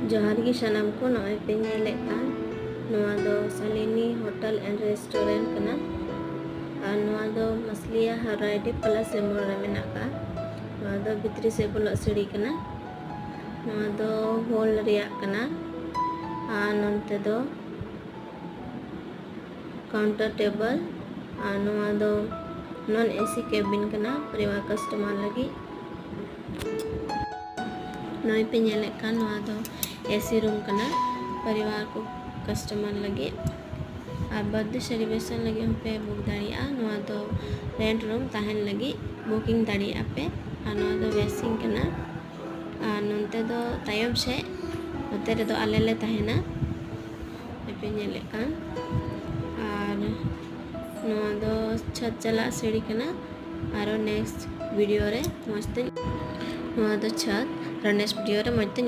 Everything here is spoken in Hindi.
जोहार गी सनाम को नॉय पे नेले कान नोआ दो सालिनी होटल एंड रेस्टोरेंट कना और नोआ दो मसलिया हराइडी प्लस एमोर रे मेना का नोआ दो भितरी से बोलो सीढ़ी कना नोआ दो हॉल रिया कना और नोंते दो काउंटर टेबल और नोआ दो नॉन एसी केबिन कना परिवार कस्टमर लगी नॉय पे नेले कान नोआ दो एसी रूम कना परिवार को कस्टमर लगे और बर्थडे सेलिब्रेशन लगे हम पे बुक दाड़िया नोआ दो रेंट रूम ताहन लगी बुकिंग दाड़िया पे और नोआ दो वेसिंग कना और नोंते दो तायम से नोते रे दो आले ले ताहेना पे नेले कान और नोआ दो छत चला सीढ़ी कना और नेक्स्ट वीडियो रे मस्त नोआ दो छत नेक्स्ट वीडियो रे मस्त